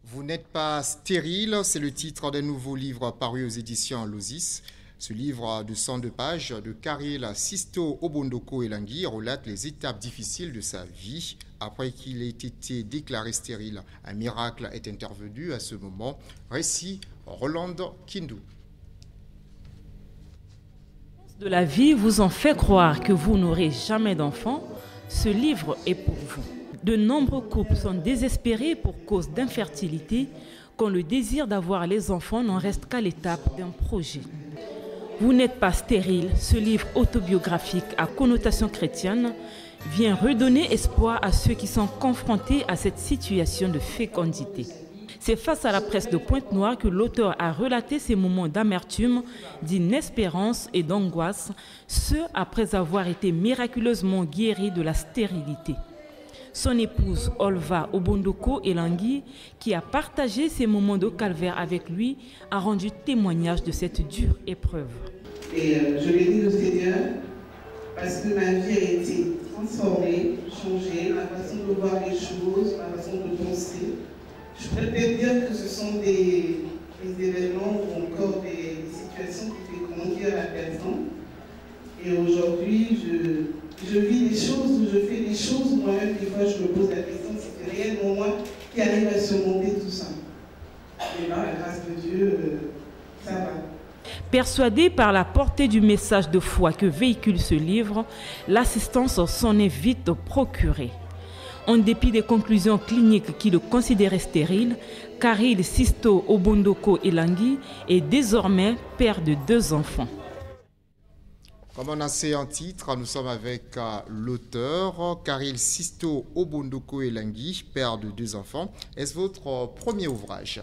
Vous n'êtes pas stérile, c'est le titre d'un nouveau livre paru aux éditions Lozis. Ce livre de 102 pages de Karil Sisto Obondoko Elangui relate les étapes difficiles de sa vie après qu'il ait été déclaré stérile. Un miracle est intervenu à ce moment. Récit Roland Kindou. De la vie vous en fait croire que vous n'aurez jamais d'enfant, ce livre est pour vous. De nombreux couples sont désespérés pour cause d'infertilité, quand le désir d'avoir les enfants n'en reste qu'à l'étape d'un projet. Vous n'êtes pas stérile, ce livre autobiographique à connotation chrétienne vient redonner espoir à ceux qui sont confrontés à cette situation de fécondité. C'est face à la presse de Pointe-Noire que l'auteur a relaté ses moments d'amertume, d'inespérance et d'angoisse, ce après avoir été miraculeusement guéri de la stérilité. Son épouse Olva Obondoko Elangui, qui a partagé ses moments de calvaire avec lui, a rendu témoignage de cette dure épreuve. Et je bénis le Seigneur parce que ma vie a été transformée, changée, ma façon de voir les choses, ma façon de penser. Je pourrais peut-être dire que ce sont des événements ou encore des situations qui font grandir la personne. Et aujourd'hui, je vis des choses, je fais des choses, moi-même, des fois, je me pose la question, c'est réellement moi qui arrive à surmonter tout ça. Et là, la grâce de Dieu, ça va. Persuadé par la portée du message de foi que véhicule ce livre, l'assistance s'en est vite procurée. En dépit des conclusions cliniques qui le considéraient stérile, Karil Sisto Obondoko Elangui est désormais père de 2 enfants. Comme on a sait en titre, nous sommes avec l'auteur Karil Sisto Obondoko Elangui, père de 2 enfants. Est-ce votre premier ouvrage?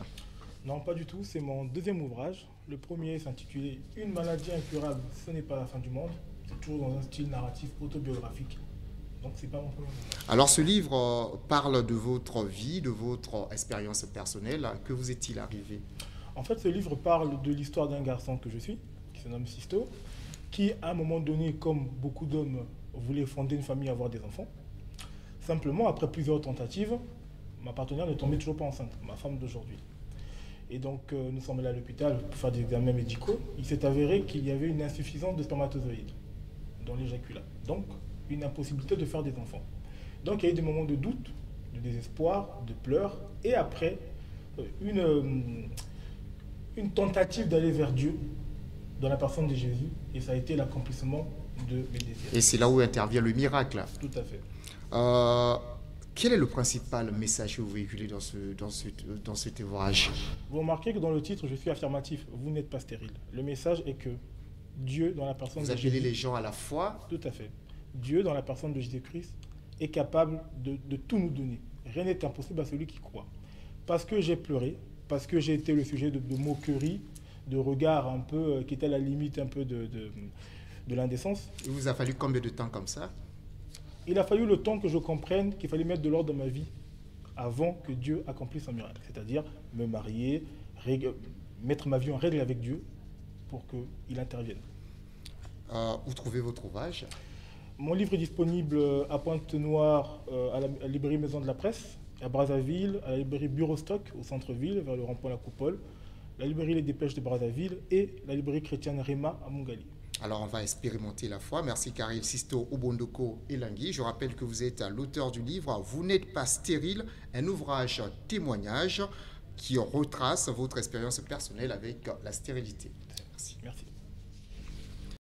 Non, pas du tout. C'est mon 2e ouvrage. Le premier s'intitulait « Une maladie incurable, ce n'est pas la fin du monde ». C'est toujours dans un style narratif autobiographique. Donc, c'est pas mon premier ouvrage. Alors, ce livre parle de votre vie, de votre expérience personnelle. Que vous est-il arrivé? En fait, ce livre parle de l'histoire d'un garçon que je suis, qui se nomme Sisto, qui, à un moment donné, comme beaucoup d'hommes, voulait fonder une famille et avoir des enfants. Simplement, après plusieurs tentatives, ma partenaire ne tombait toujours pas enceinte, ma femme d'aujourd'hui. Et donc, nous sommes allés à l'hôpital pour faire des examens médicaux. Il s'est avéré qu'il y avait une insuffisance de spermatozoïdes dans l'éjaculat. Donc, une impossibilité de faire des enfants. Donc, il y a eu des moments de doute, de désespoir, de pleurs, et après, une tentative d'aller vers Dieu, dans la personne de Jésus, et ça a été l'accomplissement de mes désirs. Et c'est là où intervient le miracle. Tout à fait. Quel est le principal message que vous véhiculez dans cet ouvrage? Vous remarquez que dans le titre, je suis affirmatif. Vous n'êtes pas stérile. Le message est que Dieu, dans la personne vous de appelez Jésus... les gens à la foi? Tout à fait. Dieu, dans la personne de Jésus-Christ, est capable de tout nous donner. Rien n'est impossible à celui qui croit. Parce que j'ai pleuré, parce que j'ai été le sujet de moqueries, de regards un peu qui étaient à la limite un peu de l'indécence. Il vous a fallu combien de temps comme ça? Il a fallu le temps que je comprenne qu'il fallait mettre de l'ordre dans ma vie avant que Dieu accomplisse son miracle. C'est-à-dire me marier, mettre ma vie en règle avec Dieu pour qu'il intervienne. Où trouvez votre ouvrage? Mon livre est disponible à Pointe-Noire, à la librairie Maison de la Presse, à Brazzaville, à la librairie Bureau Stock, au centre-ville, vers le rond-point La Coupole, la librairie Les Dépêches de Brazzaville et la librairie chrétienne Réma à Montgali. Alors, on va expérimenter la foi. Merci Karil Sisto Obondoko Elangui. Je rappelle que vous êtes l'auteur du livre « Vous n'êtes pas stérile », un ouvrage témoignage qui retrace votre expérience personnelle avec la stérilité. Merci. Merci.